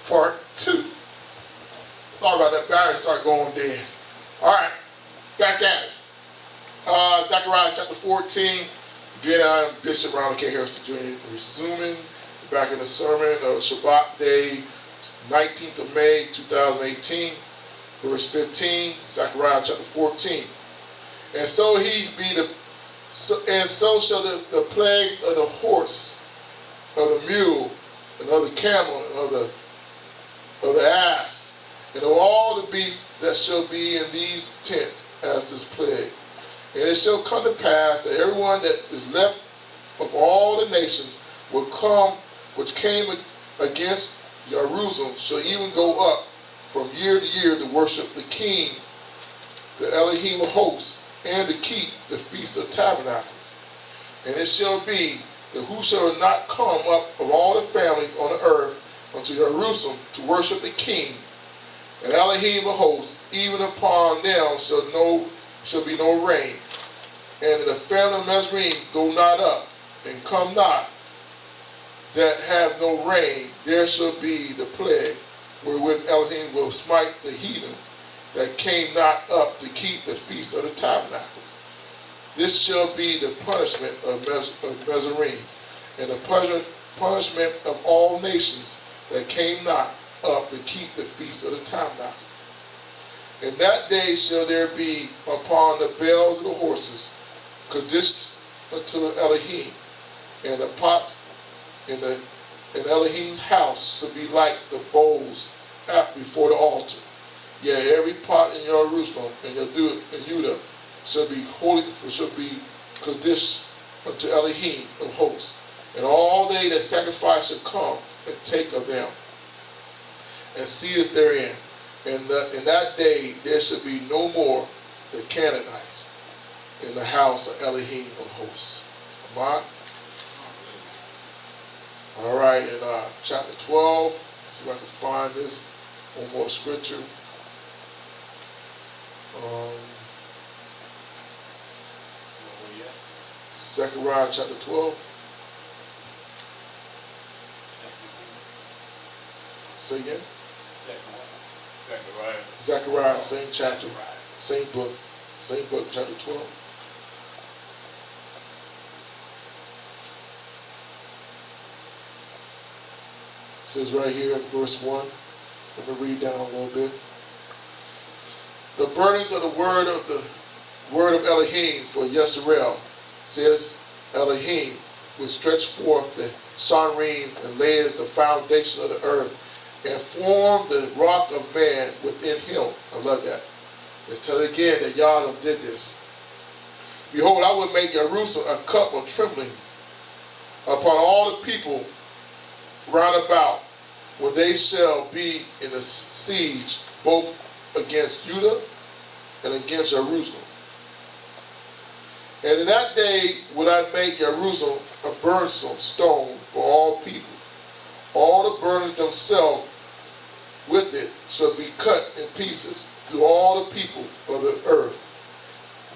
Part 2. Sorry about that, battery start going dead. All right, back at it. Zechariah chapter 14. Again, I'm Bishop Ronolad Hairston Jr. resuming back in the sermon of Shabbat day, 19th of May, 2018, verse 15, Zechariah chapter 14. And so shall the plagues of the horse, of the mule, and of the camel, and of the ass, and of all the beasts that shall be in these tents as this plague. And it shall come to pass that everyone that is left of all the nations will come, which came against Jerusalem, shall even go up from year to year to worship the King, the Elohim of hosts, and to keep the Feast of Tabernacles. And it shall be that who shall not come up of all the families on the earth unto Jerusalem to worship the King, and Elohim of hosts, even upon them shall be no rain. And the family of Mizraim go not up, and come not, that have no rain, there shall be the plague, wherewith Elohim will smite the heathens that came not up to keep the feast of the tabernacles. This shall be the punishment of Mizraim, and the punishment of all nations that came not up to keep the feast of the tabernacle. In that day shall there be upon the bells of the horses Kaddish unto Elohim, and the pots in Elohim's house shall be like the bowls before the altar. Yea, every pot in Jerusalem and Judah shall be holy, shall be Kaddish unto Elohim of hosts. And all they that sacrifice shall come and take of them, and see us therein. And in that day there shall be no more the Canaanites in the house of Elohim of hosts. Come on. All right, in chapter 12, see if I can find this one more scripture. Zechariah chapter 12. Say again? Zechariah, same chapter, same book, chapter 12. It says right here in verse 1, let me read down a little bit. The burdens of the word of Elohim for Yisrael, says Elohim, which stretched forth the Sharines and laid the foundation of the earth, and formed the rock of man within him. I love that. Let's tell it again that Yahweh did this. Behold, I will make Jerusalem a cup of trembling upon all the people round about, when they shall be in a siege both against Judah and against Jerusalem. And in that day would I make Jerusalem a burdensome stone for all people. All the burdens themselves with it shall be cut in pieces, to all the people of the earth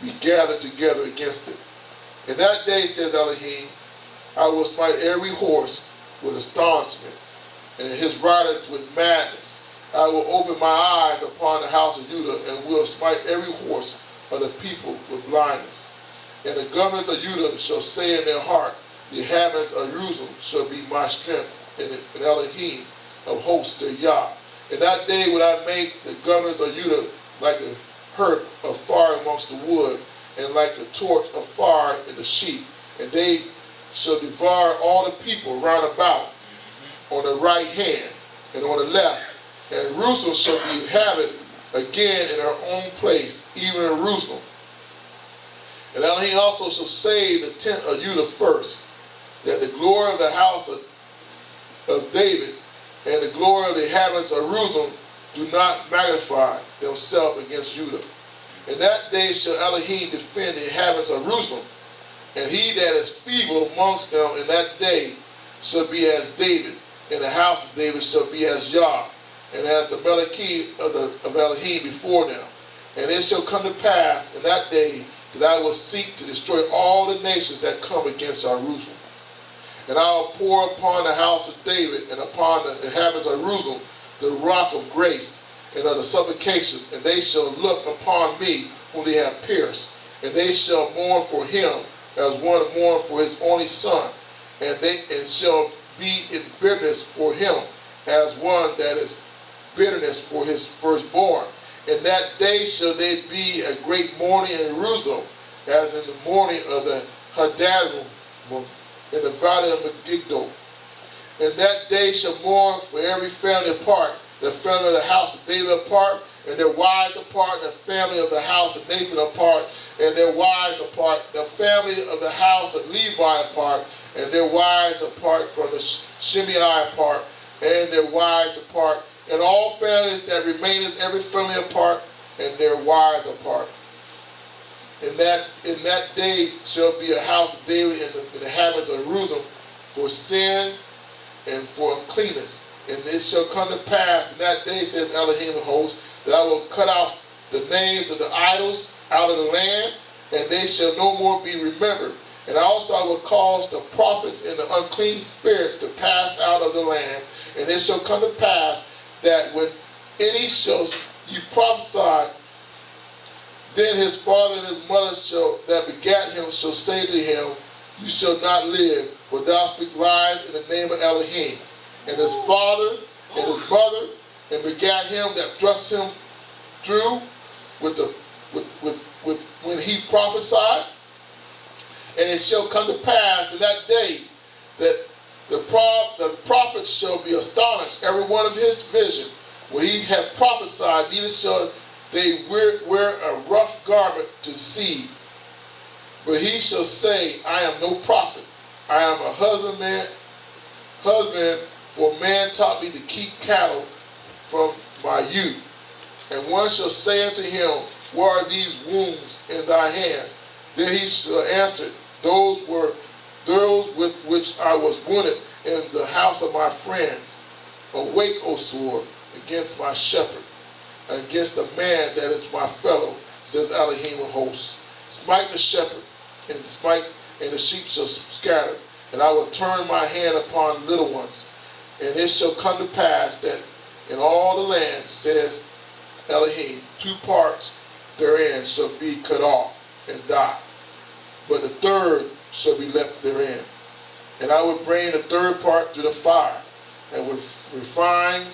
be gathered together against it. In that day, says Elohim, I will smite every horse with astonishment, and his riders with madness. I will open my eyes upon the house of Judah, and will smite every horse of the people with blindness. And the governors of Judah shall say in their heart, the inhabitants of Jerusalem shall be my strength, and Elohim of hosts their Yah. In that day would I make the governors of Judah like a hearth of fire amongst the wood, and like a torch of fire in the sheep. And they shall devour all the people round about on the right hand and on the left. And Jerusalem shall be inhabited again in her own place, even in Jerusalem. And Elohim also shall save the tent of Judah first, that the glory of the house of David and the glory of the inhabitants of Jerusalem do not magnify themselves against Judah. In that day shall Elohim defend the inhabitants of Jerusalem, and he that is feeble amongst them in that day shall be as David, and the house of David shall be as Yah, and as the Melechim of Elohim before them. And it shall come to pass in that day that I will seek to destroy all the nations that come against Jerusalem. And I will pour upon the house of David and upon the inhabitants of Jerusalem the rock of grace and of the supplication, and they shall look upon me whom they have pierced, and they shall mourn for him as one mourn for his only son, and shall be in bitterness for him as one that is bitterness for his firstborn. In that day shall there be a great mourning in Jerusalem, as in the mourning of the Hadarim in the valley of Megiddo. In that day shall mourn for every family apart, the family of the house of David apart, and their wives apart, and the family of the house of Nathan apart, and their wives apart, the family of the house of Levi apart, and their wives apart from the Shimei apart, and their wives apart, and all families that remaineth, every family apart, and their wives apart. In that day shall be a house of David in the inhabitants of Jerusalem for sin and for uncleanness. And it shall come to pass in that day, says Elohim of hosts, that I will cut off the names of the idols out of the land, and they shall no more be remembered. And also I will cause the prophets and the unclean spirits to pass out of the land. And it shall come to pass that when any shall you prophesy, then his father and his mother that begat him shall say to him, you shall not live, for thou speak lies in the name of Elohim. And his father and his mother and begat him that thrust him through with when he prophesied. And it shall come to pass in that day that the prophets shall be astonished, every one of his vision. When he hath prophesied, neither shall they wear a rough garment to see. But he shall say, I am no prophet. I am a husbandman, for man taught me to keep cattle from my youth. And one shall say unto him, where are these wounds in thy hands? Then he shall answer, those with which I was wounded in the house of my friends. Awake, O sword, against my shepherd, against the man that is my fellow, says Elohim of hosts. Smite the shepherd, and the sheep shall scatter, and I will turn my hand upon little ones. And it shall come to pass that in all the land, says Elohim, 2 parts therein shall be cut off and die, but the third shall be left therein. And I will bring the third part to the fire, and will refine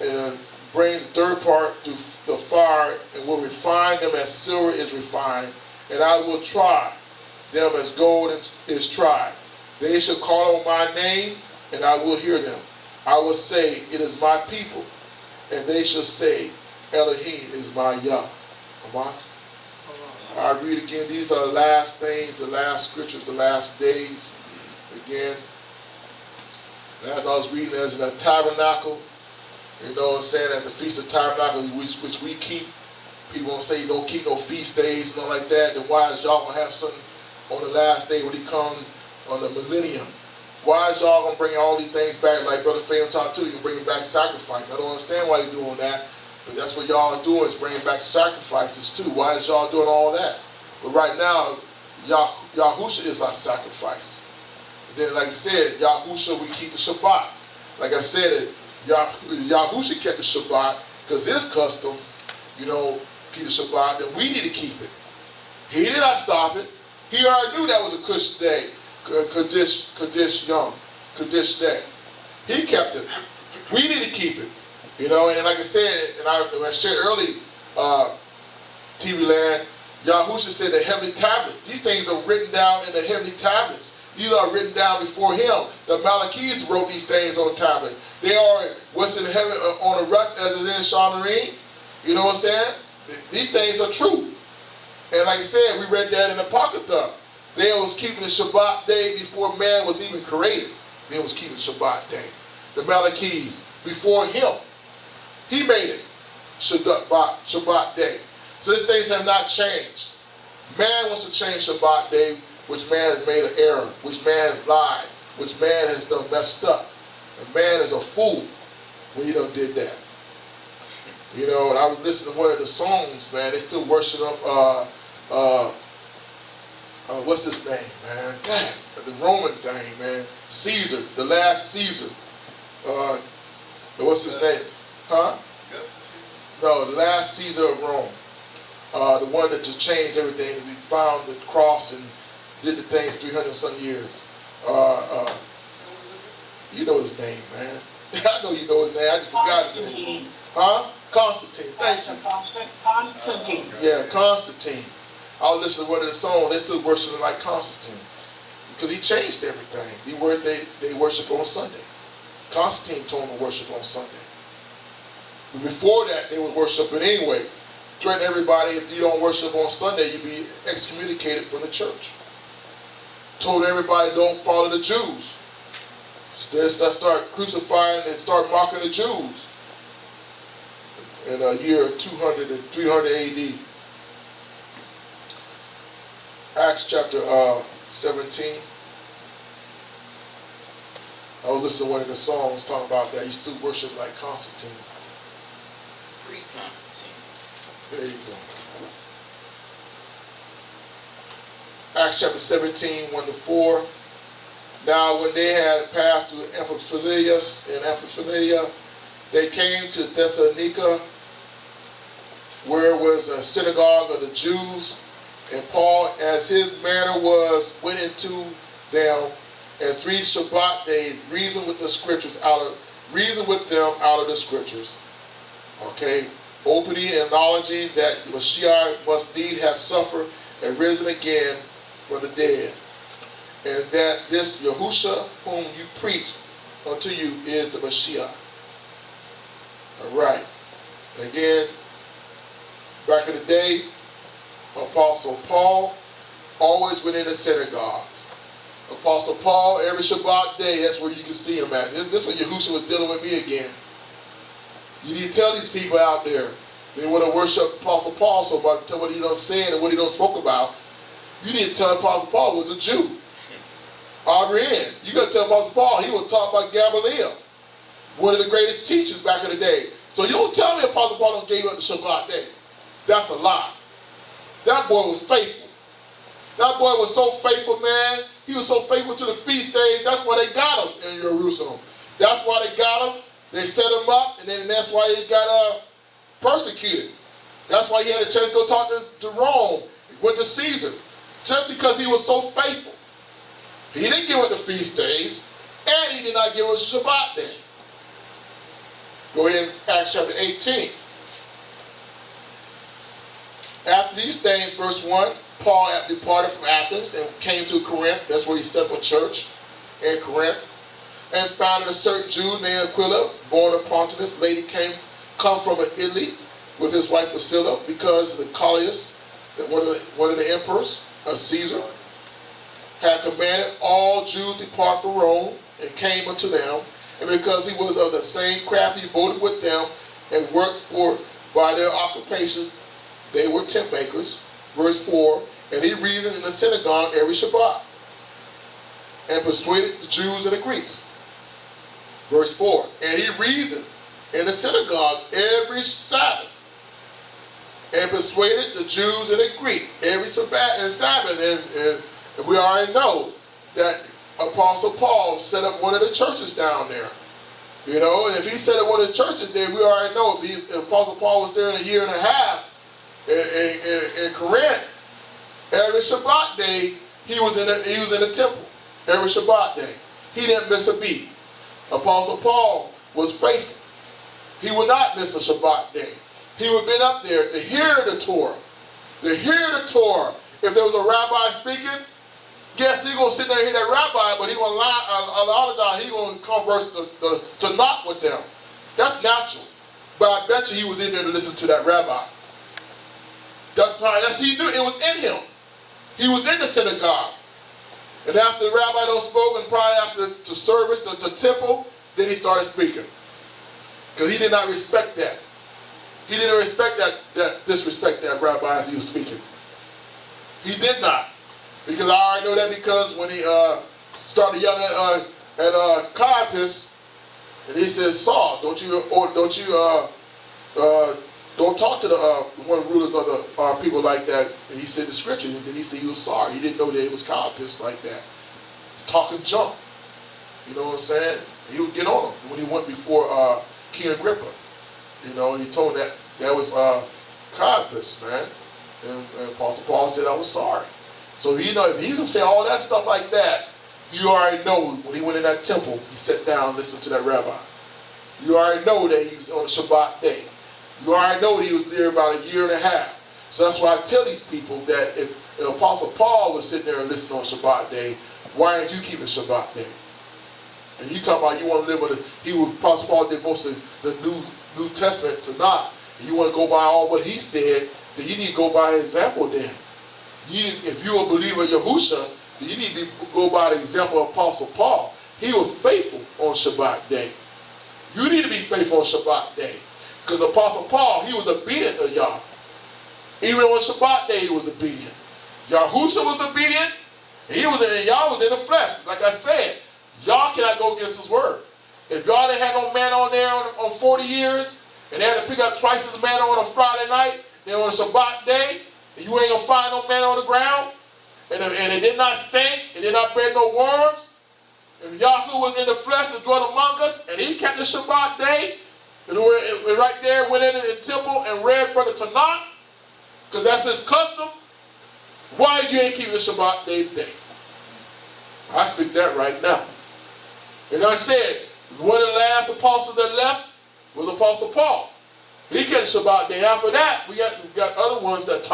and bring the third part to the fire, and will refine them as silver is refined, and I will try them as gold is tried. They shall call on my name, and I will hear them. I will say, it is my people, and they shall say, Elohim is my Yah. I read again, these are the last things, the last scriptures, the last days. Again, and as I was reading, as in a tabernacle, you know what I'm saying, at the Feast of Tabernacle, which we keep. People won't say you don't keep no feast days, nothing like that. Then why is y'all going to have something on the last day when he come on the millennium? Why is y'all going to bring all these things back, like Brother Faye talked to you, bringing back sacrifice? I don't understand why you're doing that, but that's what y'all are doing, is bringing back sacrifices too. Why is y'all doing all that? But right now, Yahusha is our sacrifice. And then, like I said, Yahusha, we keep the Shabbat. Like I said, Yahusha kept the Shabbat because his customs, you know, keep the Shabbat, then we need to keep it. He did not stop it. He already knew that was a Kush day, Kaddish day. He kept it. We need to keep it. You know, and like I said, and I shared early, TV Land, Yahusha said the heavenly tablets. These things are written down in the heavenly tablets. These are written down before him. The Malachites wrote these things on tablets. They are what's in heaven on the rest as it is in Chaney. You know what I'm saying? These things are true. And like I said, we read that in the Apocrypha. They was keeping the Shabbat day before man was even created. They was keeping Shabbat day. The Malachites, before him, he made it Shabbat day. So these things have not changed. Man wants to change Shabbat day, which man has made an error, which man has lied, which man has done messed up. And man is a fool when he done did that. You know, and I was listening to one of the songs, man. They still worship up What's his name, man? God, the Roman thing, man. Caesar, the last Caesar. What's his name? Huh? No, the last Caesar of Rome. The one that just changed everything. We found the cross and did the things 300 some years. You know his name, man. I know you know his name. I just forgot his name. Huh? Constantine. Thank you. Constantine. Yeah, Constantine. I was listening to one of the songs. They still worshiping like Constantine because he changed everything. They worship on Sunday. Constantine told them to worship on Sunday. But before that, they were worshiping anyway. Threatened everybody, if you don't worship on Sunday, you'll be excommunicated from the church. Told everybody don't follow the Jews. They start crucifying and start mocking the Jews in year 200 and 300 AD. Acts chapter 17. I was listening to one of the songs talking about that. He still worship like Constantine. Pre-Constantine. There you go. Acts chapter 17, 1-4. Now when they had passed through Amphipolis, they came to Thessalonica, where was a synagogue of the Jews. And Paul, as his manner was, went into them, and 3 Shabbat days reasoned with them out of the scriptures. Okay, openly acknowledging that Messiah must need have suffered and risen again from the dead, and that this Yahusha whom you preach unto you is the Messiah. All right. Again, back in the day, Apostle Paul always went in the synagogues. Apostle Paul, every Shabbat day, that's where you can see him at. This is what Yahusha was dealing with me again. You need to tell these people out there, they want to worship Apostle Paul so about tell what he done said and what he done spoke about. You need to tell Apostle Paul was a Jew. Adrian, you got to tell Apostle Paul he was taught by Gamaliel, one of the greatest teachers back in the day. So you don't tell me Apostle Paul done gave up the Shabbat day. That's a lie. That boy was faithful. That boy was so faithful, man. He was so faithful to the feast days. That's why they got him in Jerusalem. That's why they got him. They set him up, and then that's why he got persecuted. That's why he had a chance to go talk to Rome. He went to Caesar. Just because he was so faithful. He didn't give up the feast days, and he did not give up Shabbat day. Go ahead, Acts chapter 18. After these things, verse 1, Paul departed from Athens and came to Corinth. That's where he set up a church in Corinth. And founded a certain Jew named Aquila, born of Pontus. Lady come from Italy with his wife Priscilla, because the Claudius, one of the emperors of Caesar, had commanded all Jews to depart from Rome, and came unto them. And because he was of the same craft, he voted with them and worked for by their occupation. They were tent makers. Verse 4, and he reasoned in the synagogue every Shabbat, and persuaded the Jews and the Greeks. Verse 4, and he reasoned in the synagogue every Sabbath, and persuaded the Jews and the Greeks every Sabbath. And we already know that Apostle Paul set up one of the churches down there. You know, and if he set up one of the churches there, we already know if Apostle Paul was there in a year and a half in Corinth, every Shabbat day he was in the temple. Every Shabbat day. He didn't miss a beat. Apostle Paul was faithful. He would not miss a Shabbat day. He would have been up there to hear the Torah. To hear the Torah. If there was a rabbi speaking, guess he's going to sit there and hear that rabbi, but he's going to a lot of times he's going to converse to knock with them. That's natural. But I bet you he was in there to listen to that rabbi. He knew it was in him. He was in the synagogue. And after the rabbi don't spoke, and probably after the service, the temple, then he started speaking. Because he did not respect that. He didn't respect disrespect that rabbi as he was speaking. He did not. Because I already know that, because when he started yelling at Caiaphas, and he says, Saul, don't you Don't talk to the one of the rulers of the people like that. And he said the scripture, and then he said he was sorry. He didn't know that it was caiaphas like that. He's talking junk. You know what I'm saying? He would get on him when he went before King Agrippa. You know, he told him that was caiaphas, man. And Apostle Paul said, I was sorry. So, you know, if he can say all that stuff like that, you already know when he went in that temple, he sat down and listened to that rabbi. You already know that he's on a Shabbat day. You already know that he was there about a year and a half. So that's why I tell these people that if the Apostle Paul was sitting there and listening on Shabbat day, why aren't you keeping Shabbat day? And you talk about you want to live with Apostle Paul did most of the New Testament to not. And you want to go by all what he said, then you need to go by his example then. If you're a believer of Yahusha, then you need to go by the example of Apostle Paul. He was faithful on Shabbat day. You need to be faithful on Shabbat day. Because Apostle Paul, he was obedient to Yah. Even on Shabbat day, he was obedient. Yahusha was obedient. And Yah was in the flesh. Like I said, Yah cannot go against his word. If y'all didn't have no man on there on 40 years, and they had to pick up twice as man on a Friday night, then on a Shabbat day, and you ain't going to find no man on the ground, and it did not stink, it did not bear no worms, and Yahoo was in the flesh and dwelt among us, and he kept the Shabbat day, and right there went in the temple and read from the Tanakh, because that's his custom. Why you ain't keeping the Shabbat day today? I speak that right now. And I said, one of the last apostles that left was Apostle Paul. He kept the Shabbat day. After that, we got other ones that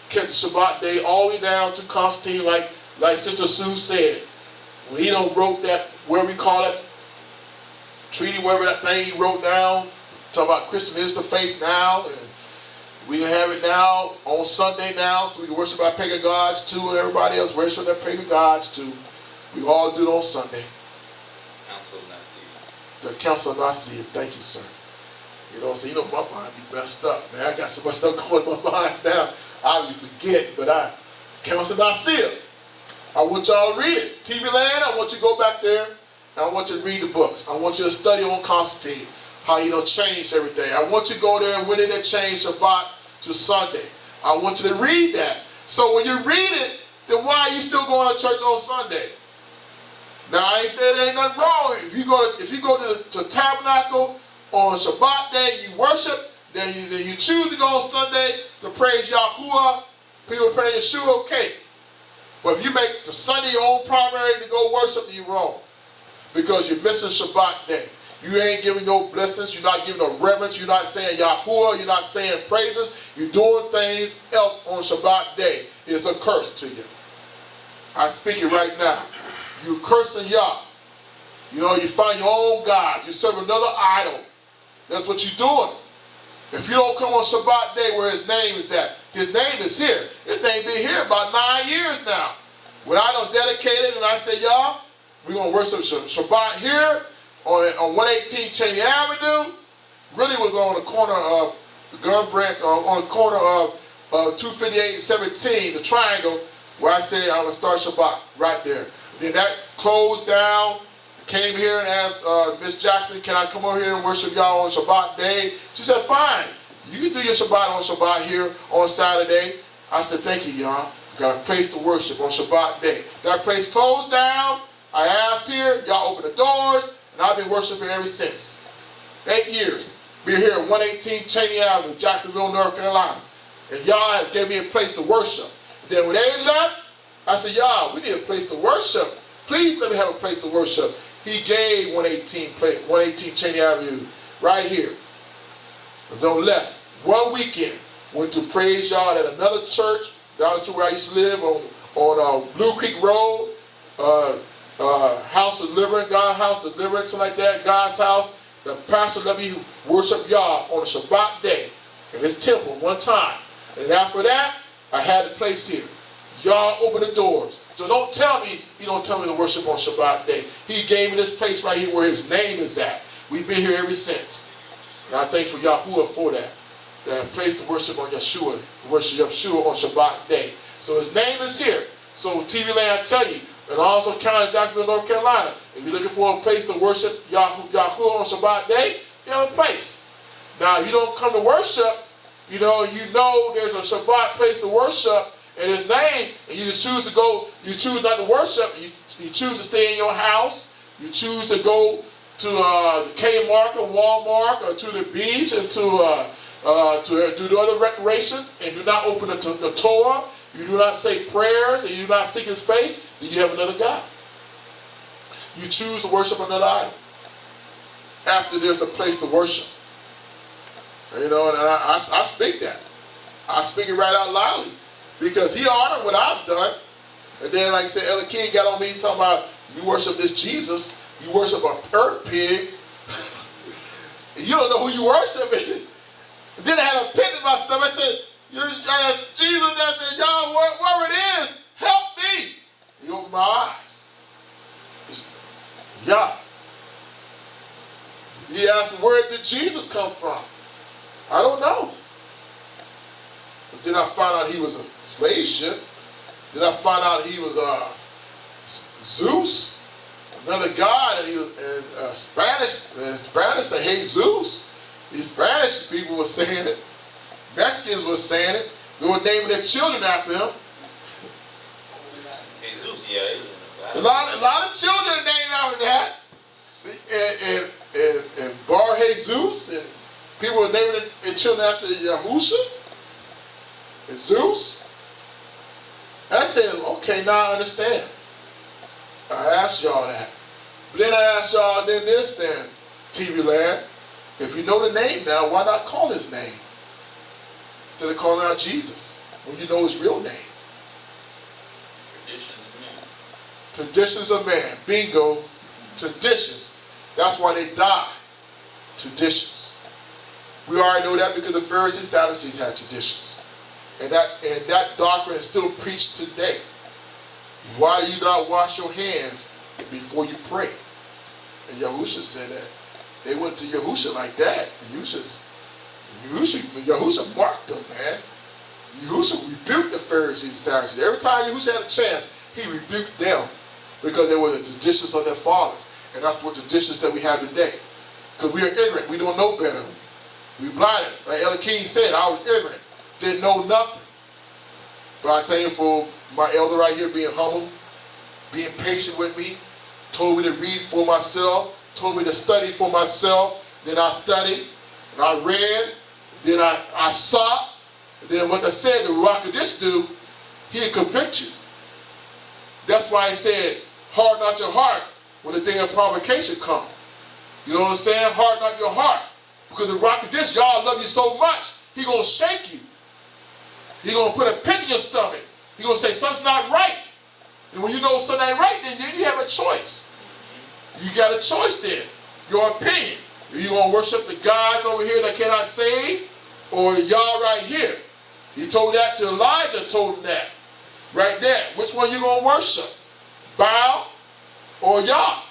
kept the Shabbat day all the way down to Constantine, like Sister Sue said. When he wrote that, where we call it, treaty, wherever that thing he wrote down, talking about Christian is the faith now, and we can have it now on Sunday now, so we can worship our pagan gods too, and everybody else worship their pagan gods too. We all do it on Sunday. Council of Nicaea. The Council of Nicaea. Thank you, sir. You know, so my mind be messed up, man. I got so much stuff going in my mind now. I'll be forgetting, but Council of Nicaea. I want y'all to read it. TV Land, I want you to go back there, and I want you to read the books. I want you to study on Constantine, how he changed everything. I want you to go there and when did it change Shabbat to Sunday. I want you to read that. So when you read it, then why are you still going to church on Sunday? Now I ain't saying there ain't nothing wrong. If you go to Tabernacle on Shabbat day, you worship, then you choose to go on Sunday to praise Yahuwah, people pray Yeshua, okay. But if you make the Sunday your own primary to go worship, then you're wrong. Because you're missing Shabbat day. You ain't giving no blessings. You're not giving no reverence. You're not saying Yahuwah. You're not saying praises. You're doing things else on Shabbat day. It's a curse to you. I speak it right now. You're cursing Yah. You find your own God. You serve another idol. That's what you're doing. If you don't come on Shabbat day where his name is at, his name is here. His name been here about 9 years now. When I don't dedicate it and I say, Yah, we're going to worship Shabbat here, on 118 Chaney Avenue, really was on the corner of on the corner of 258 and 17, the triangle, where I say I'm going to start Shabbat right there. Then that closed down, came here and asked Miss Jackson, can I come over here and worship y'all on Shabbat day? She said, fine. You can do your Shabbat on Shabbat here on Saturday. I said, thank you, y'all. Got a place to worship on Shabbat day. That place closed down. I asked here, y'all open the doors. And I've been worshiping ever since. 8 years. We're here at 118 Chaney Avenue, Jacksonville, North Carolina. And y'all gave me a place to worship. Then when they left, I said, y'all, we need a place to worship. Please let me have a place to worship. He gave 118 Chaney Avenue right here. But don't left. One weekend, went to praise y'all at another church down to where I used to live on Blue Creek Road. House of Deliverance, God's House of Deliverance, something like that, God's house. The pastor let me worship Yah on a Shabbat day in his temple one time. And after that, I had the place here. Yah opened the doors. So don't tell me, he don't tell me to worship on Shabbat day. He gave me this place right here where his name is at. We've been here ever since. And I thank for Yahuwah for that. That place to worship on Yeshua, worship Yeshua on Shabbat day. So his name is here. So TV Land, I tell you, and also County, Jacksonville, North Carolina. If you're looking for a place to worship Yahuwah on Shabbat day, you have a place. Now, you don't come to worship, you know there's a Shabbat place to worship in His name, and you just choose to go, you choose not to worship, you choose to stay in your house, you choose to go to the Kmart or Walmart or to the beach and to do the other recreations, and do not open the Torah, you do not say prayers, and you do not seek His face, then you have another God. You choose to worship another idol after there's a place to worship. You know, and I speak that. I speak it right out loudly because He honored what I've done. And then, like I said, Elder King got on me talking about you worship this Jesus, you worship a earth pig, and you don't know who you worship. And then I had a pit in my stomach. I said, Jesus, I said, y'all, wherever it is, help me. He opened my eyes. Yeah. He asked, where did Jesus come from? I don't know. But then I found out he was a slave ship. Then I found out he was Zeus, another god, and he was Spanish. In Spanish, say Jesus. These Spanish people were saying it. Mexicans were saying it. They were naming their children after him. Jesus, yeah. A lot of children are named after that. And Bar Jesus, and people were naming their children after Yahusha and Zeus. I said, okay, now I understand. I asked y'all that. But then I asked y'all then this then, TV Land, if you know the name now, why not call His name? Instead of calling out Jesus, when you know His real name. Traditions of man. Bingo. Traditions. That's why they die. Traditions. We already know that because the Pharisees and Sadducees had traditions. And that doctrine is still preached today. Why do you not wash your hands before you pray? And Yahusha said that. They went to Yahusha like that. And Yahusha marked them, man. Yahusha rebuked the Pharisees and Sadducees. Every time Yahusha had a chance, he rebuked them because they were the traditions of their fathers. And that's what traditions that we have today. Because we are ignorant. We don't know better. We blinded. Like Elder King said, I was ignorant. Didn't know nothing. But I thank you for my elder right here being humble, being patient with me, told me to read for myself, told me to study for myself. Then I studied, and I read, then I sought, and then what I said, the rock of this dude, he'll convict you. That's why he said, harden not your heart when the day of provocation comes. You know what I'm saying? Harden not your heart. Because the rock of this, God love you so much, He gonna shake you. He gonna put a pit in your stomach. He gonna say something's not right. And when you know something ain't right, then you have a choice. You got a choice then. Your opinion. Are you gonna worship the gods over here that cannot save, or the Yah right here? He told that to Elijah. Told him that right there. Which one you gonna worship? Baal or Yah?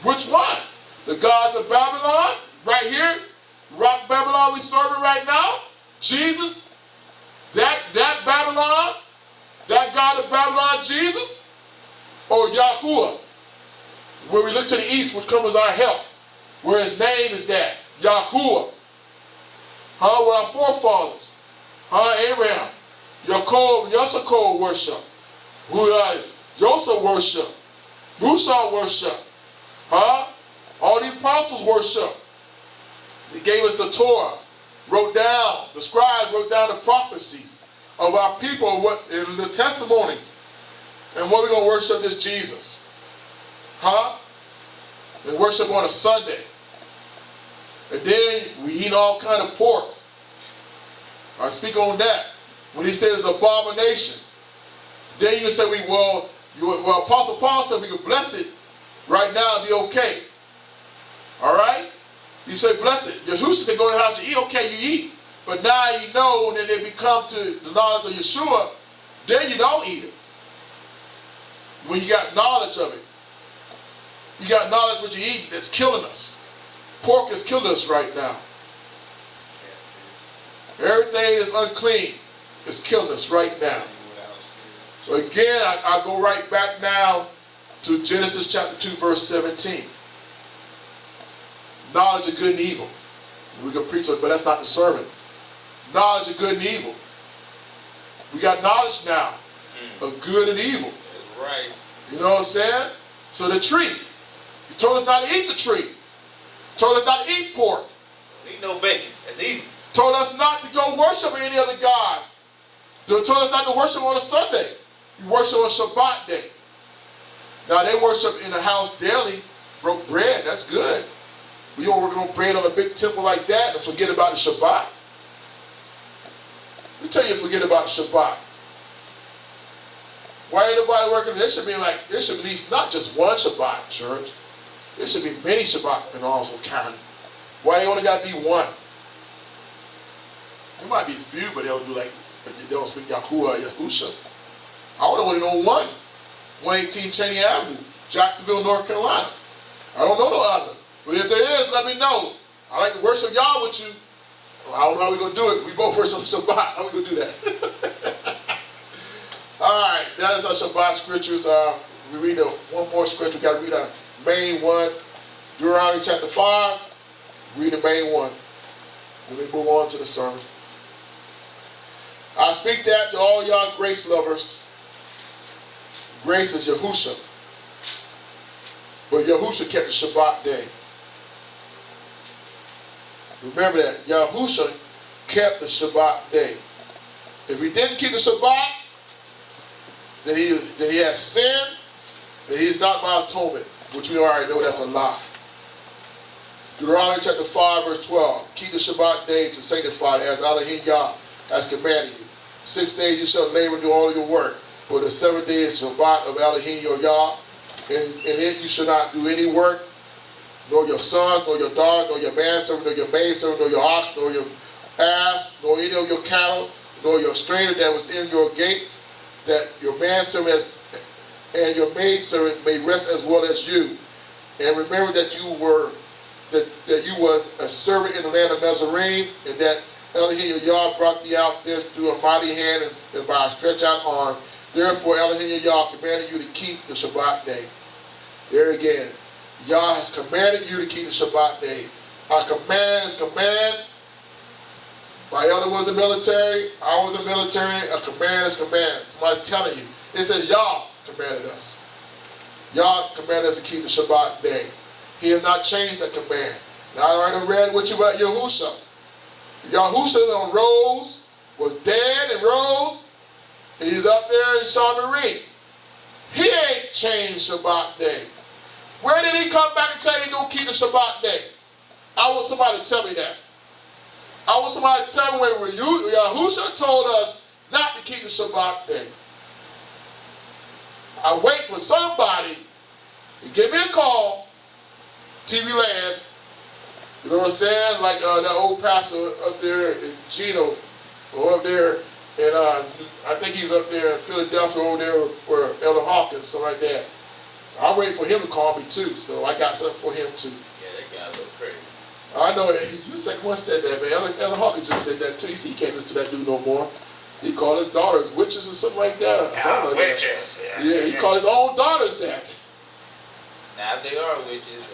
Which one? The gods of Babylon right here, rock Babylon we serving right now. Jesus. That Babylon, that God of Babylon, Jesus, or Yahuwah, where we look to the east, which comes our help, where His name is at, Yahuwah. Where our forefathers, Abraham, Yosakol worship, Yosef worship, Musa worship, all the apostles worship. He gave us the Torah. The scribes wrote down the prophecies of our people, in the testimonies. And what we're going to worship is Jesus. And worship on a Sunday. And then we eat all kind of pork. I speak on that. When he says abomination. Then you say, Apostle Paul said we can bless it right now and be okay. All right? You say, bless it. Yahushua said, go to the house to eat. Okay, you eat. But now you know, and then they become to the knowledge of Yeshua, then you don't eat it. When you got knowledge of it. You got knowledge what you eat that's killing us. Pork is killing us right now. Everything is unclean. It's killing us right now. So again, I go right back now to Genesis chapter 2, verse 17. Knowledge of good and evil. We can preach it, but that's not the sermon. Knowledge of good and evil. We got knowledge now of good and evil. That's right. You know what I'm saying? So the tree. He told us not to eat the tree. He told us not to eat pork. Don't eat no bacon. That's evil. Told us not to go worship any other gods. Told us not to worship on a Sunday. You worship on Shabbat day. Now they worship in the house daily, broke bread. That's good. We don't work on bread on a big temple like that and forget about the Shabbat. Let me tell you, forget about the Shabbat. Why ain't nobody working? There should be at least not just one Shabbat, church. There should be many Shabbat in Armstrong County. Why they only got to be one? There might be a few, but they don't speak Yahuwah or Yahusha. I only know one. 118 Chaney Avenue, Jacksonville, North Carolina. I don't know no other. But if there is, let me know. I like to worship y'all with you. Well, I don't know how we're going to do it. We both worship on Shabbat. How we going to do that? All right, that is our Shabbat scriptures. We read one more scripture. We got to read our main one. Deuteronomy chapter 5. Read the main one. Then we move on to the sermon. I speak that to all y'all grace lovers. Grace is Yahusha. But Yahusha kept the Shabbat day. Remember that. Yahusha kept the Shabbat day. If he didn't keep the Shabbat, then he has sinned, and he's not my atonement, which we already know that's a lie. Deuteronomy chapter 5, verse 12. Keep the Shabbat day to sanctify it as Elohim Yah has commanded you. 6 days you shall labor and do all of your work. For the 7th day is Shabbat of Elohim your Yah. In it you shall not do any work, nor your sons, nor your daughter, nor your manservant, nor your maidservant, nor your ox, nor your ass, nor any of your cattle, nor your stranger that was in your gates, that your manservant and your maidservant may rest as well as you. And remember that you was a servant in the land of Mizraim, and that Elohim your Yah brought thee out there through a mighty hand and by a stretched out arm. Therefore Elohim your Yah commanded you to keep the Shabbat day. There again, Yah has commanded you to keep the Shabbat day. A command is command. My elder was in the military, I was in the military, a command is command. Somebody's telling you. It says Yah commanded us. Yah commanded us to keep the Shabbat day. He has not changed that command. Now I already read with you about Yahusha. Yahusha rose, was dead and rose. He's up there in Shamarim. He ain't changed Shabbat day. Where did he come back and tell you don't keep the Shabbat day? I want somebody to tell me that. I want somebody to tell me when Yahusha told us not to keep the Shabbat day. I wait for somebody to give me a call, TV Land. You know what I'm saying? Like that old pastor up there in Gino, or up there, and I think he's up there in Philadelphia over there where Elder Hawkins, something like that. I'm waiting for him to call me too, so I got something for him too. Yeah, that guy a little crazy. I know that. You the second one said that, man. Elder Hawkins just said that too. He can't listen to that dude no more. He called his daughters witches or something like that. Or something like witches. That. Yeah, he called his own daughters that. Now, if they are witches,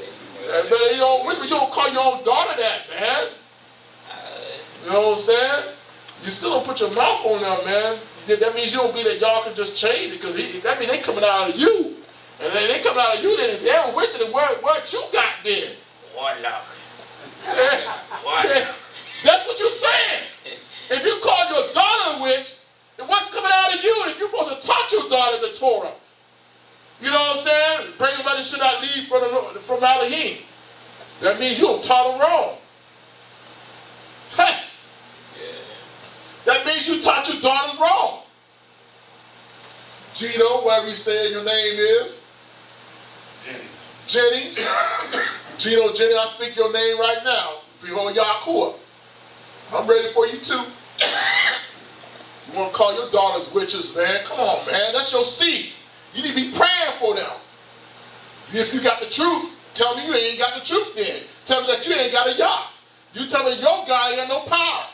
But you don't call your own daughter that, man. You know what I'm saying? You still don't put your mouth on them, man. That means you don't believe that y'all can just change it, because that means they coming out of you. And then they coming out of you, then if they're witches, then what you got then? Warlock. Yeah. That's what you're saying. If you call your daughter a witch, then what's coming out of you? If you're supposed to teach your daughter the Torah, you know what I'm saying? Bring money should not leave from Elohim. That means you don't taught them wrong. Hey. Yeah. That means you taught your daughters wrong. Gino, whatever you say your name is. Jennings. Gino, Jenny, I speak your name right now. Behold Yahuwah. I'm ready for you too. You want to call your daughters witches, man? Come on, man. That's your seed. You need to be praying for them. If you got the truth, tell me you ain't got the truth then. Tell me that you ain't got a Yah. You tell me your guy ain't no power.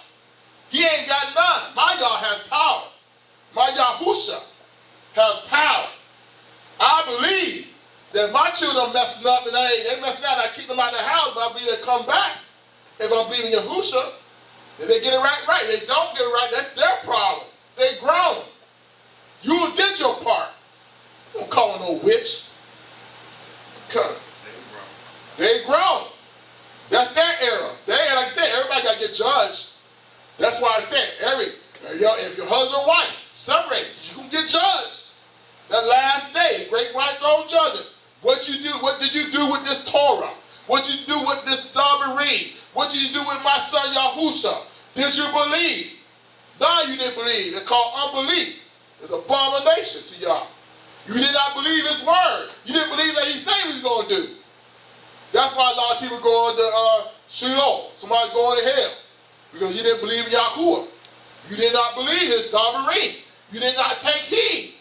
He ain't got none. My Yah has power. My Yahusha has power. I believe that my children are messing up and they messing out. I keep them out of the house, but I believe they come back if I believe in Yahusha, if they get it right, right. If they don't get it right, that's their problem. They grown. You did your part. Don't call her no witch. Cut. They grown. That's their era. Like I said, everybody got to get judged. That's why I said, if your husband or wife separate, you can get judged. That last day, the great white throne judgment. What you do? What did you do with this Torah? What did you do with this Dabarim? What did you do with my son Yahusha? Did you believe? No, you didn't believe. It's called unbelief. It's an abomination to y'all. You did not believe his word. You didn't believe that he said he was going to do. That's why a lot of people go into Sheol. Somebody going to hell. Because you didn't believe in Yahuwah. You did not believe his Dabarim. You did not take heed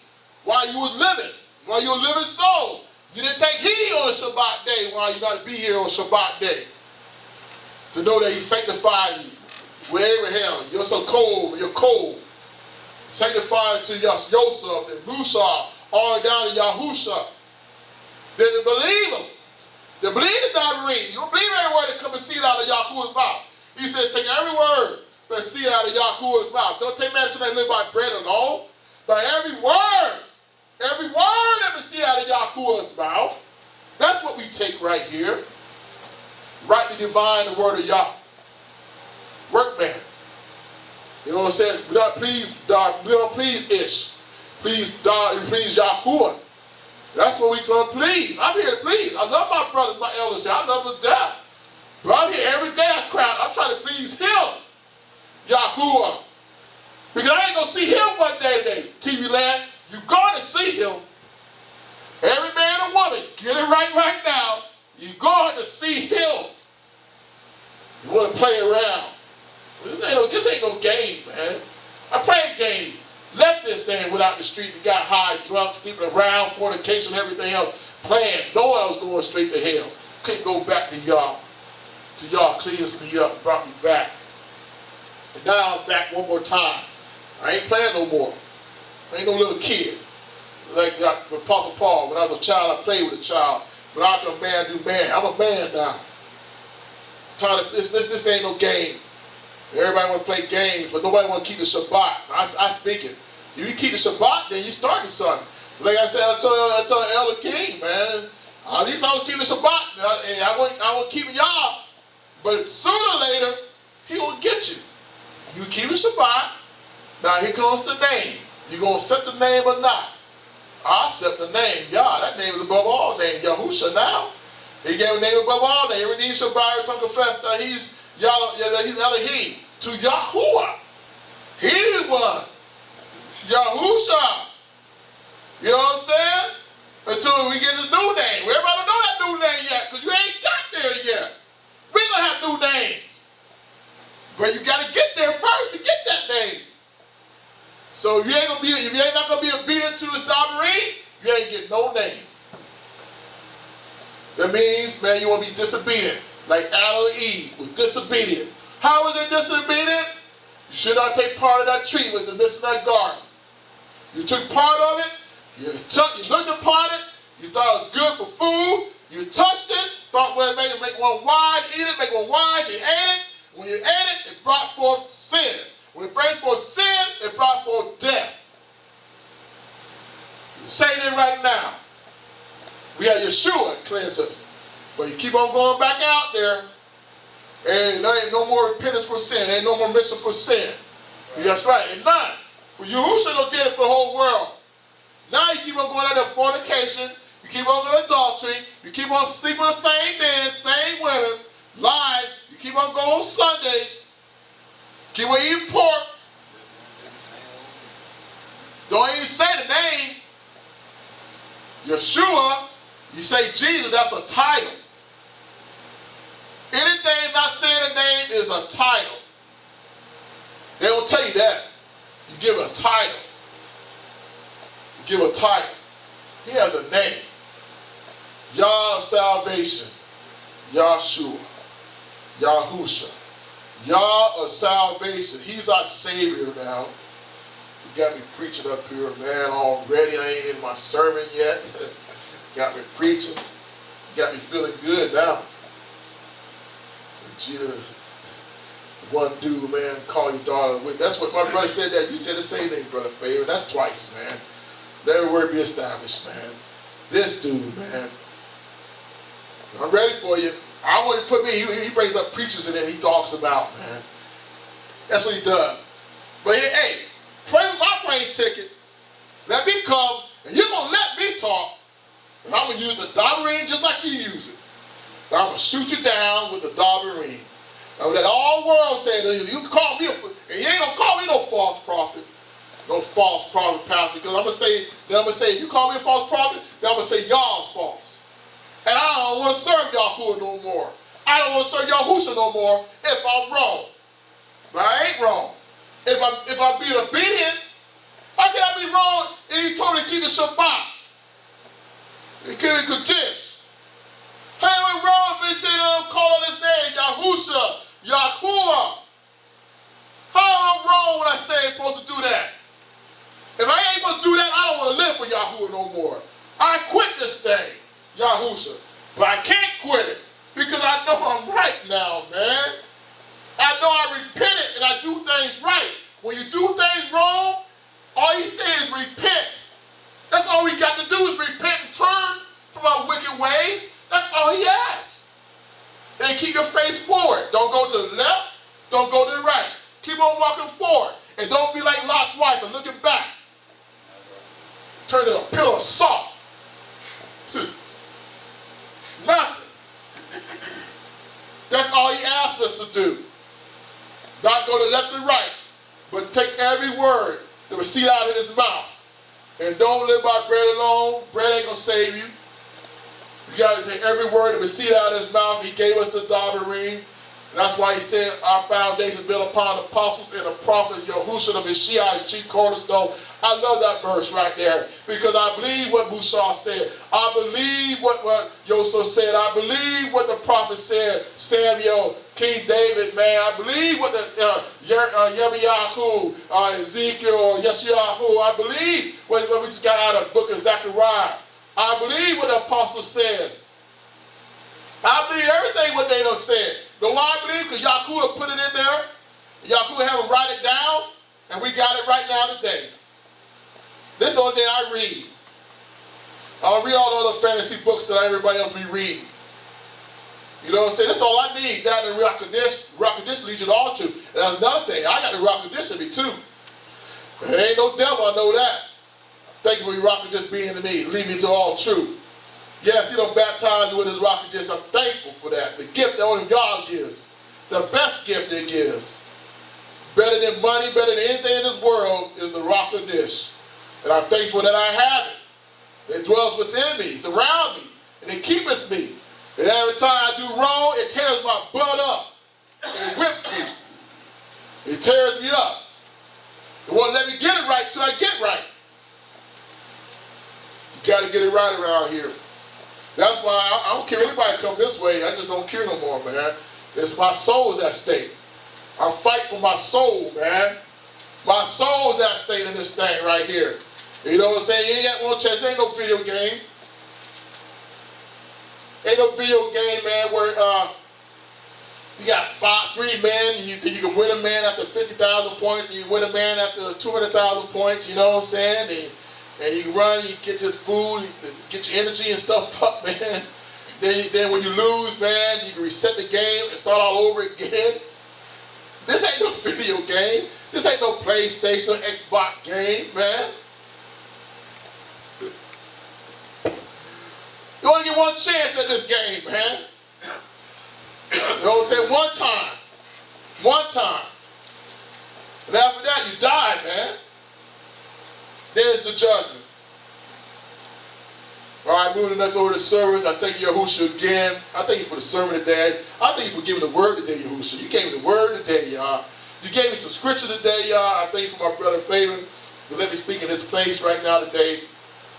while you was living. While you were living soul. You didn't take heed on Shabbat day while you got to be here on Shabbat day. To know that he sanctified you. With Abraham, you're so cold, you're cold. Sanctified to Yosef and Musa, all down to Yahusha. They didn't believe him. They believe the Dabarim. You don't believe every word that comes and see out of Yahuwah's mouth. He said, take every word that see out of Yahuwah's mouth. Don't take medicine that live by bread alone. But every word that we see out of Yahuwah's mouth, that's what we take right here. Rightly divine the word of Yah. Workman. You know what I'm saying? We don't please Ish. Please Yahuwah. That's what we gonna please. I'm here to please. I love my brothers, my elders. I love them to death. But I'm here every day. I'm trying to please him. Yahuwah. Because I ain't gonna see him one day today. TV land. You're going to see him. Every man and woman, get it right now. You're going to see him. You want to play around. This ain't no game, man. I played games. Left this thing without the streets and got high, drunk, sleeping around, fornication, everything else. Playing, knowing I was going straight to hell. Couldn't go back to y'all. To y'all cleans me up, brought me back. And now I'm back one more time. I ain't playing no more. I ain't no little kid. Like Apostle Paul, when I was a child, I played with a child. But I can man do man. I'm a man now. This ain't no game. Everybody want to play games, but nobody want to keep the Shabbat. I speak it. If you keep the Shabbat, then you starting something. Like I said, I told Elder King, man, at least I was keeping the Shabbat, and I wasn't keeping y'all. But sooner or later, he will get you. You keep the Shabbat. Now here comes the name. You gonna accept the name or not? I accept the name. Yah, that name is above all names. Yahusha now. He gave a name above all names. Every knee shall bow, every tongue confess that he's Elohim. To Yahuwah. He was Yahusha. You know what I'm saying? Until we get his new name. Everybody don't know that new name yet, because you ain't got there yet. We're gonna have new names. But you gotta get there first to get that name. So if you ain't not gonna be obedient to his Dabarim, you ain't getting no name. That means, man, you want to be disobedient. Like Adam and Eve was disobedient. How was they disobedient? You should not take part of that tree. It was the midst of that garden. You took part of it. You looked upon it. You thought it was good for food. You touched it. Thought, well, make one wise. Eat it. Make one wise. You ate it. When you ate it, it brought forth sin. When it brings forth sin, it brought forth death. Say it right now. We have Yeshua cleanse us. But you keep on going back out there, and there ain't no more repentance for sin. There ain't no more mission for sin. Right. That's right. And none. Well, Yahushua did it for the whole world. Now you keep on going out there fornication. You keep on going adultery. You keep on sleeping with the same men, same women, lying. You keep on going on Sundays. Keep on eating pork. Don't even say the name. Yeshua, you say Jesus, that's a title. Anything not saying the name is a title. They don't tell you that. You give a title. You give a title. He has a name. Yah of salvation. Yahshua. Yahusha. Yah of salvation. He's our Savior now. You got me preaching up here, man, already. I ain't in my sermon yet. Got me preaching. Got me feeling good now. one dude, man, call your daughter with. That's what my brother said that. You said the same thing, Brother Favor. That's twice, man. Let every word be established, man. This dude, man. I'm ready for you. I want to put me, he brings up preachers and then he talks about, man. That's what he does. But hey, pray with my plane ticket. Let me come, and you're going to let me talk, and I'm going to use the Dabarine just like you use it. And I'm going to shoot you down with the Dabarine. I'm going to let all the world say that you call me, and you ain't going to call me no false prophet. No false prophet, pastor, because I'm going to say, if you call me a false prophet, then I'm going to say y'all's false. And I don't want to serve Yahuwah no more. I don't want to serve Yahusha no more if I'm wrong. But I ain't wrong. If I'm being obedient, how can I be wrong and he told me to keep the Shabbat? And keep it Kaddish. How am I wrong if they say they don't call on his name, Yahusha, Yahuwah? How am I wrong when I say I'm supposed to do that? If I ain't supposed to do that, I don't want to live for Yahuwah no more. I quit this thing, Yahusha. But I can't quit it because I know I'm right now, man. I know I repented and I do things right. When you do things wrong, all he says is repent. That's all we got to do is repent and turn from our wicked ways. That's all he asks. And keep your face forward. Don't go to the left. Don't go to the right. Keep on walking forward. And don't be like Lot's wife and looking back. Turn to a pillar of salt. Nothing. That's all he asks us to do. Not go to left and right, but take every word that proceed out of his mouth. And don't live by bread alone. Bread ain't going to save you. You got to take every word that proceed out of his mouth. He gave us the Dabarine. And that's why he said our foundation built upon the apostles and the prophets, Yahushua the Messiah, his chief cornerstone. I love that verse right there because I believe what Musa said. I believe what Yosef said. I believe what the prophet said. Samuel, King David, man. I believe what the Yirmiyahu, Ezekiel, Yeshayahu. I believe what we just got out of the book of Zechariah. I believe what the apostle says. I believe everything what they done said. Know why I believe? Because Yahuwah put it in there. Yahuwah had them write it down. And we got it right now today. This is the only thing I read. I don't read all the other fantasy books that everybody else be reading. You know what I'm saying? That's all I need. That and Ruach Kodesh leads you to all truth. And that's another thing. I got the Ruach Kodesh in me too. There ain't no devil, I know that. Thank you for your Ruach Kodesh being in me. Lead me to all truth. Yes, he don't baptize you with his Ruach Kodesh. I'm thankful for that. The gift that only God gives. The best gift it gives. Better than money, better than anything in this world is the Ruach Kodesh. And I'm thankful that I have it. It dwells within me. It's around me. And it keeps me. And every time I do wrong, it tears my blood up. And it whips me. It tears me up. It won't let me get it right till I get right. You got to get it right around here. That's why I don't care if anybody come this way. I just don't care no more, man. It's my soul's at stake. I'm fighting for my soul, man. My soul's at stake in this thing right here. You know what I'm saying? You ain't got one chance. Ain't no video game. Ain't no video game, man, where you got 3 men, and you can win a man after 50,000 points, and you win a man after 200,000 points, you know what I'm saying? And you run, you get this food, you get your energy and stuff up, man. Then when you lose, man, you can reset the game and start all over again. This ain't no video game. This ain't no PlayStation or Xbox game, man. You only get one chance at this game, man. You know what I'm saying? One time. One time. And after that, you die, man. There's the judgment. All right, moving next over to service. I thank you, Yahushua, again. I thank you for the sermon today. I thank you for giving the word today, Yahushua. You gave me the word today, y'all. You gave me some scripture today, y'all. I thank you for my brother Favor who let me speak in this place right now today.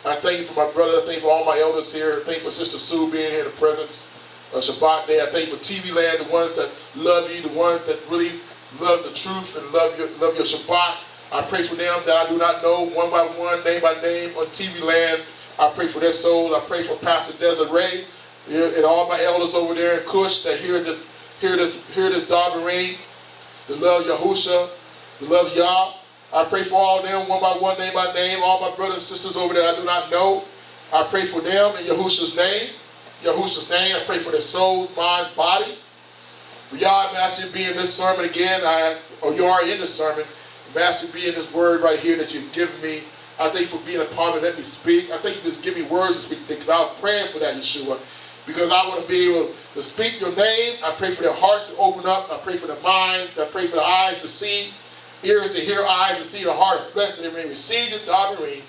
I thank you for my brother. I thank you for all my elders here. I thank you for Sister Sue being here in the presence of Shabbat Day. I thank you for TV Land, the ones that love you, the ones that really love the truth and love your Shabbat. I pray for them that I do not know one by one, name by name on TV Land. I pray for their souls. I pray for Pastor Desiree and all my elders over there in Kush that hear this Dabarine. the love of Yahusha, the love of Yah. I pray for all of them, one by one, name by name, all my brothers and sisters over there I do not know. I pray for them in Yahusha's name. Yahusha's name. I pray for their souls, minds, body. Yah, I'm asking you to be in this sermon again. You are in this sermon. I'm asking you to be in this word right here that you've given me. I thank you for being a part of it. Let me speak. I thank you for just giving me words to speak because I was praying for that, Yeshua. Because I want to be able to speak your name. I pray for their hearts to open up. I pray for their minds. I pray for the eyes to see, ears to hear, eyes to see, the heart of flesh that they may receive your doctrine.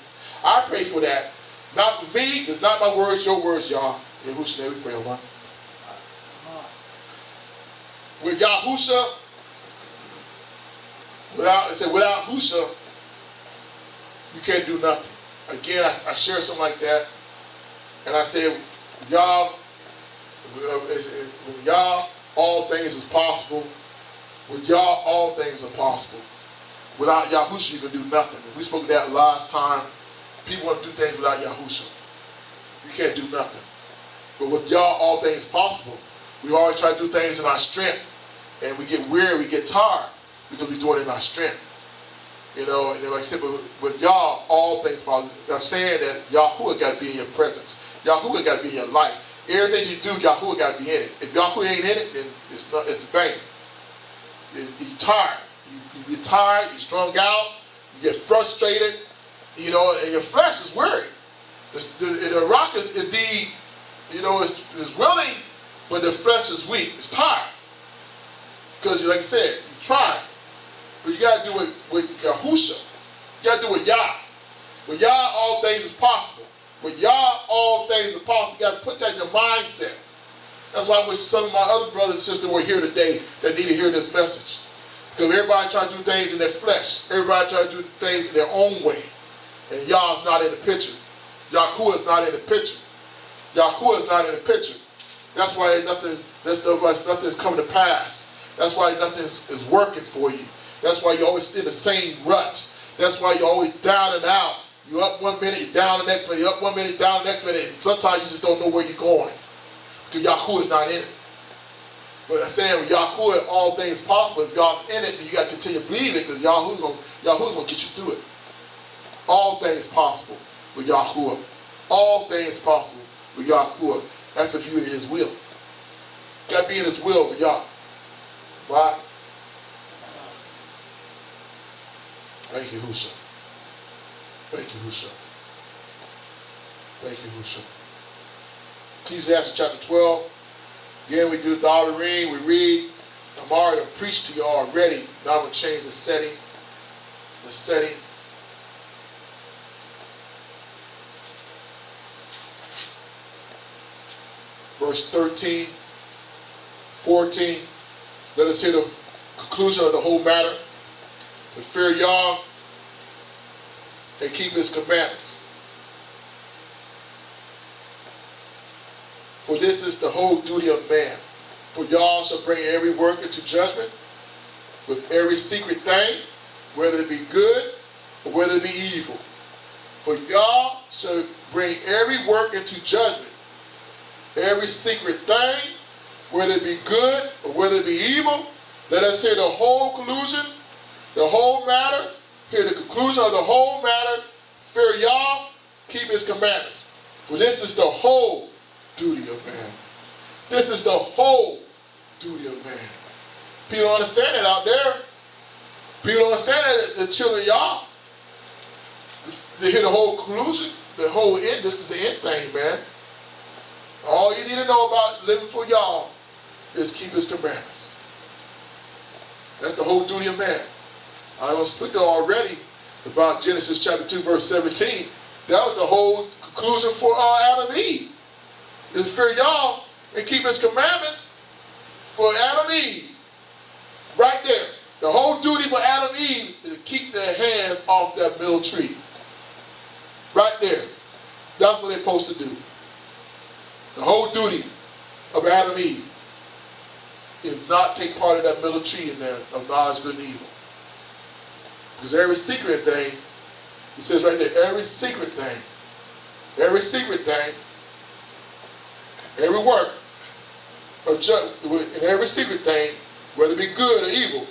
I pray for that. Not for me, it's not my words, your words, y'all. In Yahusha's name we pray, Allah. With Yahusha, without Husha, you can't do nothing. Again, I share something like that, and I say, y'all, with y'all, all things is possible. With y'all, all things are possible. Without Yahusha, you can do nothing. And we spoke that last time. People want to do things without Yahusha. You can't do nothing. But with y'all, all things possible. We always try to do things in our strength. And we get weary, we get tired. Because we're doing it in our strength. You know, and like I said, but with y'all, all things possible. I'm saying that Yahuwah got to be in your presence. Yahuwah got to be in your life. Everything you do, Yahuwah got to be in it. If Yahuwah ain't in it, then it's the vain. You're tired. You get tired, you're strung out, you get frustrated, you know, and your flesh is weary. The rock is indeed, you know, is willing, but the flesh is weak. It's tired. Because, like I said, you're trying. But you got to do it with Yahusha. You got to do it with Yah. With Yah, all things is possible. With Yah, all things are possible. You got to put that in your mindset. That's why I wish some of my other brothers and sisters were here today that need to hear this message. Because everybody trying to do things in their flesh. Everybody trying to do things in their own way. And Yah's not in the picture. Yahuwah is not in the picture. Yahuwah is not in the picture. That's why nothing's coming to pass. That's why nothing is working for you. That's why you're always in the same rut. That's why you're always down and out. You're up one minute, you're down the next minute, you're up 1 minute, down the next minute. And sometimes you just don't know where you're going. Because Yahuwah is not in it. But I'm saying with Yahuwah, all things possible. If y'all in it, then you got to continue to believe it because Yahuwah's going to get you through it. All things possible with Yahuwah. All things possible with Yahuwah. That's if you're in His will. Got to be in His will with Yah. Why? Thank you, Husha. Thank you, Husha. Thank you, Husha. Ecclesiastes chapter 12. Again, we do the Dawarim, we read. I'm already preached to you already. Now I'm going to change the setting. Verse 13, 14. Let us hear the conclusion of the whole matter. To fear Yah and keep His commandments. For this is the whole duty of man. For Yah shall bring every work into judgment with every secret thing, whether it be good or whether it be evil. For Yah shall bring every work into judgment, every secret thing, whether it be good or whether it be evil. Let us hear the whole conclusion, the whole matter. Hear the conclusion of the whole matter. Fear Yah, keep His commandments. For this is the whole duty of man. This is the whole duty of man. People don't understand it out there. People don't understand that the children of Yah. They hear the whole conclusion, the whole end. This is the end thing, man. All you need to know about living for Yah is keep His commandments. That's the whole duty of man. I was speaking already about Genesis chapter 2, verse 17. That was the whole conclusion for Adam and Eve. Is fear Yah and keep His commandments for Adam and Eve. Right there. The whole duty for Adam and Eve is to keep their hands off that middle tree. Right there. That's what they're supposed to do. The whole duty of Adam and Eve is not take part of that middle tree in there of knowledge of good and evil. Because every secret thing, He says right there, every secret thing, every work, and every secret thing, whether it be good or evil,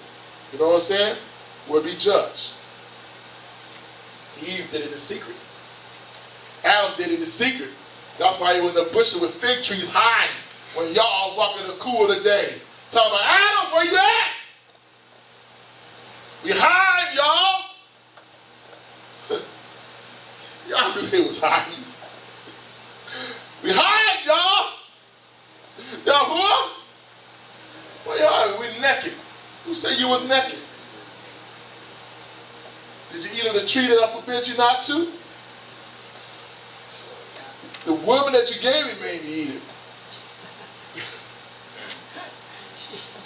You know what I'm saying? Will be judged. Eve did it in secret. Adam did it in secret. That's why he was in the bushes with fig trees hiding when y'all walk in the cool of the day. Talking about, Adam, where you at? We hide, y'all. Y'all knew he was hiding. We hide, y'all. Y'all who? Well, y'all, we naked. Who said you was naked? Did you eat of the tree that I forbid you not to? The woman that you gave me made me eat it.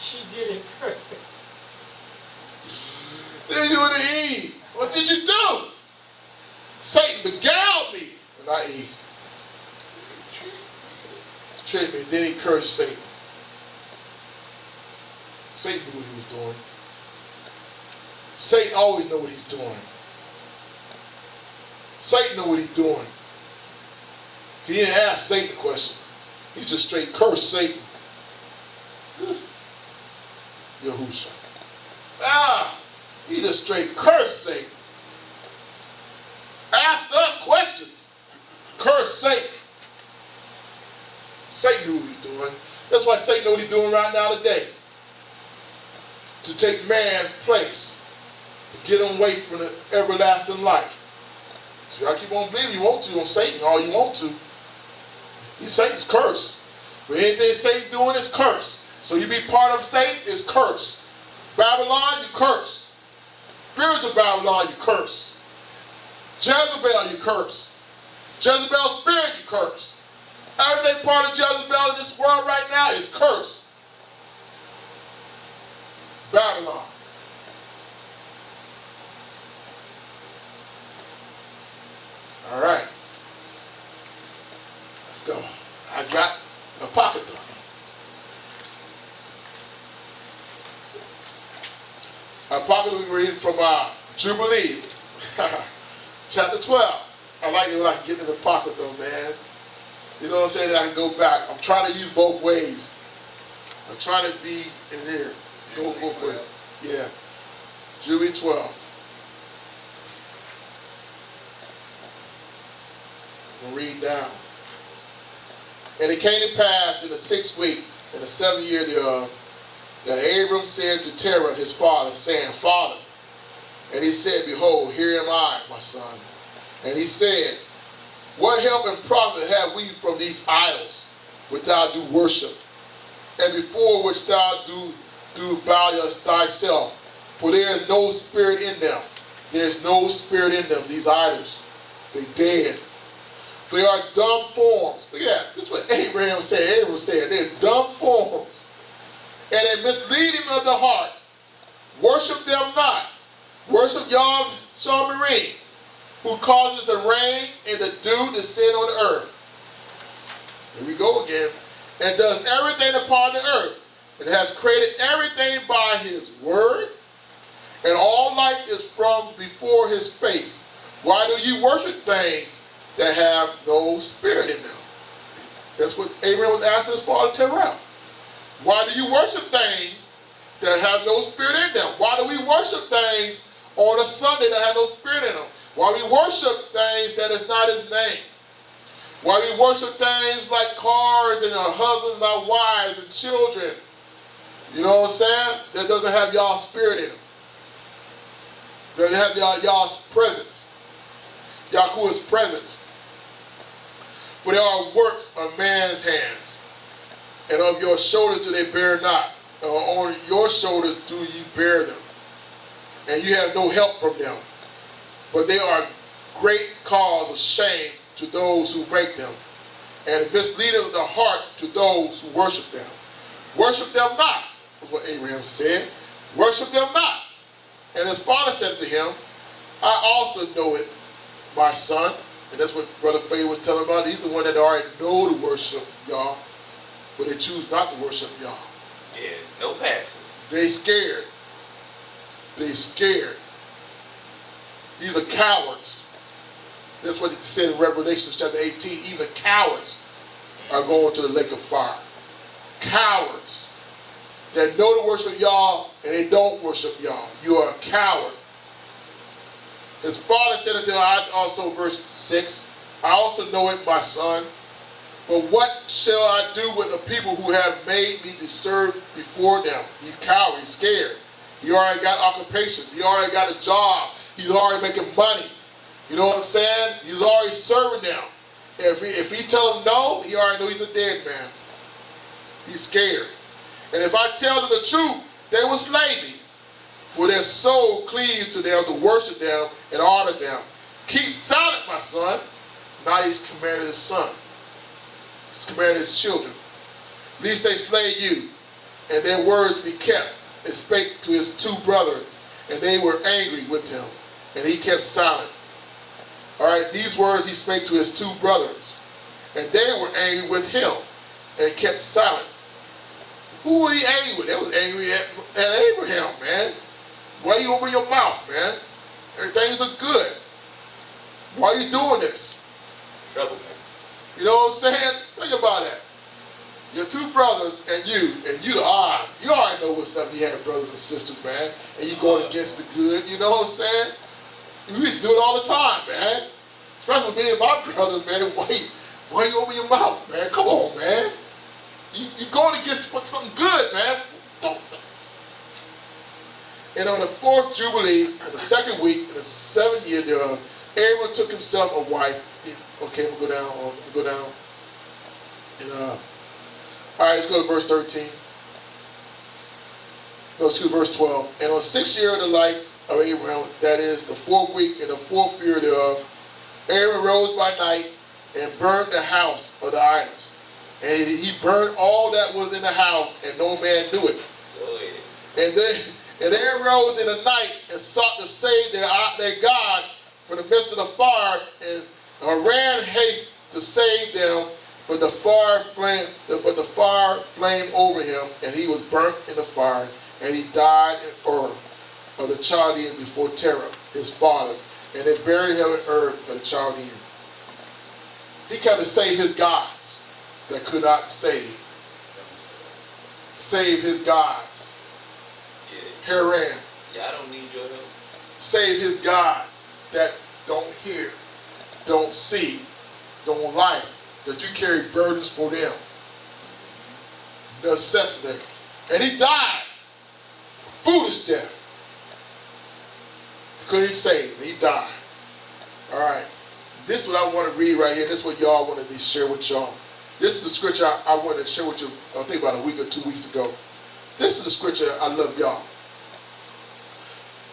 She did it first. Then you would have eaten. What did you do? Satan beguiled me, and I ate. Tricked me. Then he cursed Satan. Satan knew what he was doing. Satan always knows what he's doing. Satan knows what he's doing. He didn't ask Satan a question. He just straight cursed Satan. Yahusha. He just straight cursed Satan. Asked us questions. Cursed Satan. Satan knew what he's doing. That's why Satan knows what he's doing right now today. To take man's place. To get him away from the everlasting life. So y'all keep on believing you want to on Satan all you want to. Satan's cursed. But anything Satan doing is cursed. So you be part of Satan is cursed. Babylon, you curse. Spiritual Babylon, you curse. Jezebel, you curse. Jezebel's spirit, you curse. Everything part of Jezebel in this world right now is cursed. Babylon. All right. Let's go. I got a pocket though. Our pocket we read from Jubilee, chapter 12. I like it when I can get in the pocket though, man. You know what I'm saying? That I can go back. I'm trying to use both ways. I'm trying to be in there. Go both ways. Yeah. Jubilee 12. I'm going to read down. And it came to pass in the 6th week, in the 7th year thereof, that Abram said to Terah his father, saying, Father. And he said, Behold, here am I, my son. And he said, What help and profit have we from these idols, which thou do worship, and before which thou do bow thyself? For there is no spirit in them. There is no spirit in them, these idols. They dead. For they are dumb forms. Look at that. This is what Abraham said. Abraham said, they're dumb forms. And a misleading of the heart. Worship them not. Worship Yahweh Shamarim, who causes the rain and the dew to descend on the earth. Here we go again. And does everything upon the earth. And has created everything by his word. And all life is from before his face. Why do you worship things that have no spirit in them? That's what Abraham was asking his father Terah. Why do you worship things that have no spirit in them? Why do we worship things on a Sunday that have no spirit in them? Why we worship things that is not his name? Why we worship things like cars and our husbands and our wives and children? You know what I'm saying? That doesn't have y'all's spirit in them. Doesn't have y'all's presence. Yahuwah's presence. For they are works of man's hands. And of your shoulders do they bear not. Or on your shoulders do ye bear them. And you have no help from them. But they are great cause of shame to those who make them. And misleading of the heart to those who worship them. Worship them not, is what Abraham said. Worship them not. And his father said to him, I also know it, my son. And that's what Brother Faye was telling about. He's the one that already know to worship Yah, but they choose not to worship Yah. Yeah, no passes. They scared. They scared. These are cowards. That's what it said in Revelation chapter 18. Even cowards are going to the lake of fire. Cowards. that know to worship Yah and they don't worship Yah. You are a coward. His father said unto him, I also, verse 6, I also know it, my son. But what shall I do with the people who have made me to serve before them? He's coward, he's scared. He already got occupations. He already got a job. He's already making money. You know what I'm saying? He's already serving them. If he tell them no, he already know he's a dead man. He's scared. And if I tell them the truth, they will slay me. For their soul cleaves to them to worship them and honor them. Keep silent, my son. Now he's commanded his son. He's commanded his children. Lest they slay you, and their words be kept. And spake to his two brothers, and they were angry with him. And he kept silent. All right, these words he spake to his two brothers, and they were angry with him, and kept silent. Who were he angry with? They was angry at Abraham, man. Why you open your mouth, man? Everything's good. Why are you doing this? Trouble, man. You know what I'm saying? Think about that. Your two brothers and you the odd. You already know what's up. You have brothers and sisters, man, and you going against the good. You know what I'm saying? We used to do it all the time, man. Especially with me and my brothers, man. Why you open your mouth, man? Come on, man. You going against something good, man. Don't. And on the fourth jubilee, in the second week, in the 7th year thereof, Abram took himself a wife. Okay, we'll go down. And all right, let's go to verse 13. No, excuse me, verse 12. And on the 6th year of the life of Abraham, that is the 4th week in the 4th year thereof, Abram rose by night and burned the house of the idols. And he burned all that was in the house, and no man knew it. And they arose in the night and sought to save their God from the midst of the fire, and ran haste to save them, but the fire flamed over him, and he was burnt in the fire, and he died in Ur of the Chaldeans before Terah, his father, and they buried him in Ur of the Chaldeans. He came to save his gods that could not save. Save his gods. Haran. Yeah, I don't need your help. Save his gods that don't hear, don't see, don't like, that you carry burdens for them. Necessity. And he died. A foolish death. Because he saved. He died. Alright. This is what I want to read right here. This is what y'all want to share with y'all. This is the scripture I wanted to share with you, I think about a week or 2 weeks ago. This is the scripture I love y'all.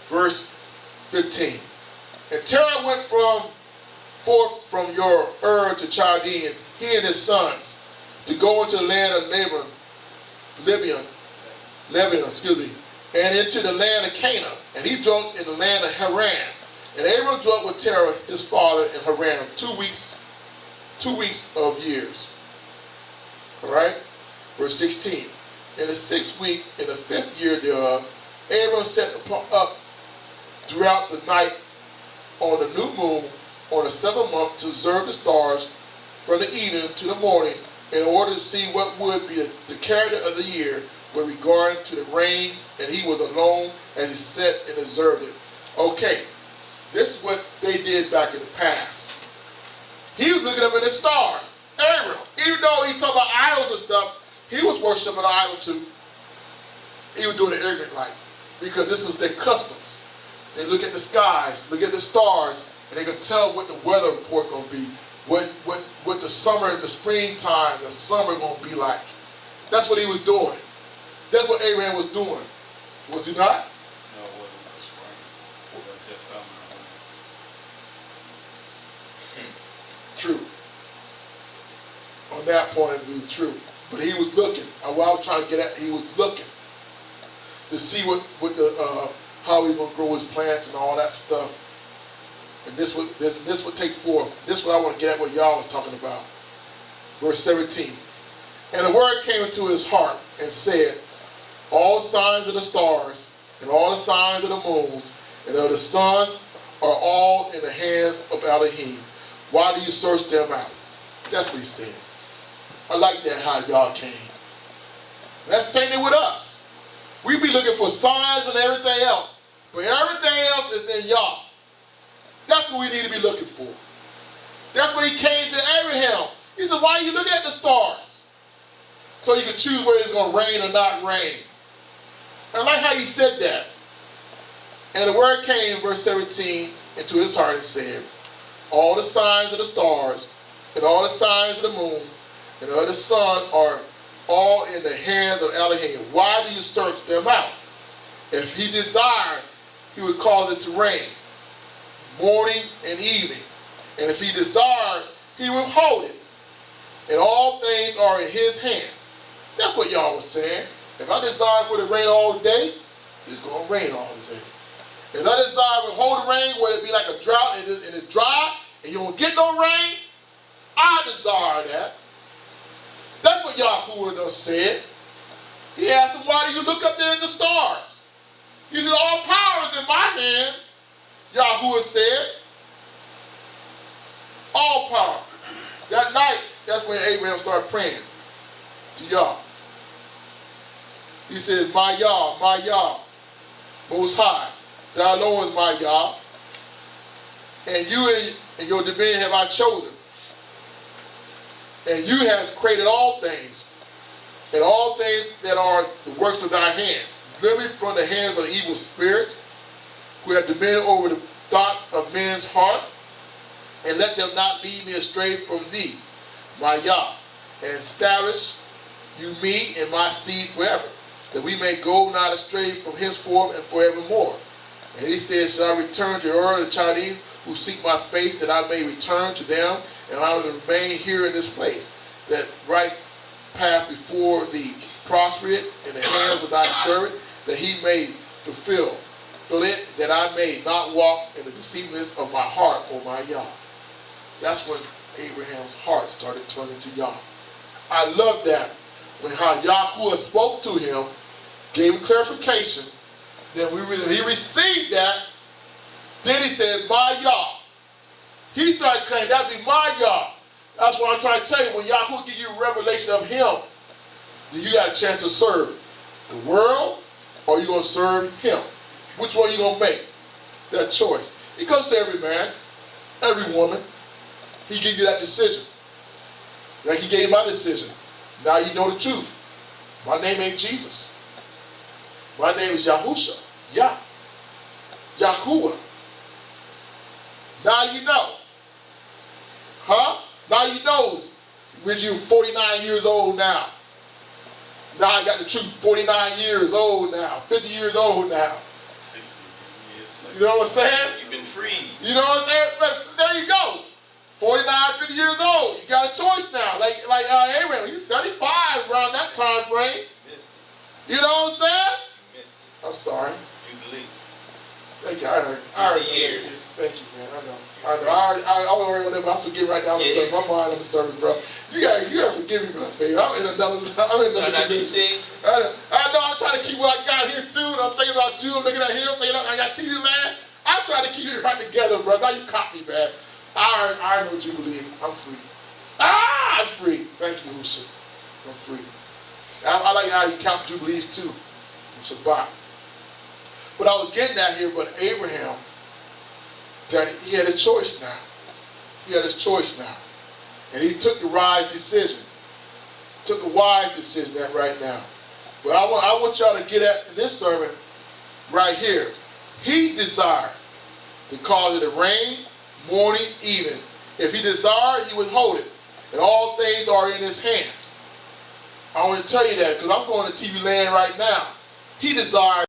Verse 15. And Terah went forth from your Ur to Chaldeans, he and his sons, to go into the land of Lebanon, and into the land of Canaan. And he dwelt in the land of Haran. And Abram dwelt with Terah, his father, in Haran 2 weeks of years. All right? Verse 16. In the 6th week, in the 5th year thereof, Abram set up throughout the night on the new moon on the 7th month to observe the stars from the evening to the morning, in order to see what would be the character of the year with regard to the rains, and he was alone as he sat and observed it. Okay, this is what they did back in the past. He was looking up at the stars. Abram, even though he talked about idols and stuff, he was worshiping an idol too. He was doing it ignorant like, because this was their customs. They look at the skies, look at the stars, and they can tell what the weather report gonna be, what the summer and the springtime, the summer gonna be like. That's what he was doing. That's what Abraham was doing. Was he not? No, it wasn't the spring. It was just summer. True. On that point of view, true. But he was looking. What I was trying to get at, he was looking to see how he's gonna grow his plants and all that stuff. And this would take forth. This is what I want to get at what y'all was talking about. Verse 17. And the word came into his heart and said, all signs of the stars and all the signs of the moons and of the sun are all in the hands of Elohim. Why do you search them out? That's what he said. I like that how y'all came. And that's the same thing with us. We be looking for signs and everything else. But everything else is in Yah. That's what we need to be looking for. That's when he came to Abraham. He said, why are you looking at the stars? So you can choose whether it's going to rain or not rain. I like how he said that. And the word came, verse 17, into his heart and said, all the signs of the stars and all the signs of the moon and of the sun are all in the hands of Elohim. Why do you search them out? If he desired, he would cause it to rain, morning and evening. And if he desired, he would hold it. And all things are in his hands. That's what y'all was saying. If I desire for it to rain all day, it's going to rain all day. If I desire to hold the rain, whether it be like a drought and it's dry, and you don't get no rain, I desire that. That's what Yahuwah done said. He asked him, why do you look up there at the stars? He said, all power is in my hands, Yahuwah said. All power. That night, that's when Abraham started praying to Yah. He says, my Yah, Most High, thou alone is my Yah, and you and your dominion have I chosen. And you has created all things, and all things that are the works of thy hands. Deliver me from the hands of evil spirits, who have dominion over the thoughts of men's heart, and let them not lead me astray from thee, my Yah, and establish you me and my seed forever, that we may go not astray from henceforth and forevermore. And he says, shall I return to Ur the Chaldeans, who seek my face, that I may return to them, and I will remain here in this place, that right path before thee prosper it in the hands of thy servant, that he may fulfill it, that I may not walk in the deceitfulness of my heart, O my Yah. That's when Abraham's heart started turning to Yah. I love that. When how Yahuwah spoke to him, gave him clarification, then he received that, then he said, my Yah. He started claiming, that be my Yah. That's what I'm trying to tell you. When Yahuwah gives you a revelation of him, then you got a chance to serve the world, or you going to serve him. Which one you going to make? That choice. It comes to every man, every woman. He gives you that decision. Like he gave my decision. Now you know the truth. My name ain't Jesus. My name is Yahusha. Yah. Yahuwah. Now you know. Huh? Now you know. With you 49 years old now. Now I got the truth. 49 years old now. 50 years old now. You know what I'm saying? You've been free. You know what I'm saying? But there you go. 49, 50 years old. You got a choice now. Like Abraham, he's 75 around that time frame. You know what I'm saying? I'm sorry. Jubilee. Thank you. I already heard. Thank you, man. I know. I already know, but I'm forgetting right now. I'm my mind. I'm serving, bro. You got to forgive me for the favor. I'm in another dimension. I know. I'm trying to keep what I got here too. And I'm thinking about you. I'm looking at him. Thinking I got TV land. I'm trying to keep it right together, bro. Now you caught me, man. I know Jubilee. I'm free. I'm free. Thank you, Husha. I'm free. I like how you count Jubilees too. Shabbat. But I was getting at here, but Abraham, that he had a choice now. He had his choice now. And he took the wise decision. Took the wise decision that right now. But I want y'all to get at in this sermon right here. He desires to cause it to rain, morning, evening. If he desired, he would hold it. And all things are in his hands. I want to tell you that because I'm going to TV land right now. He desires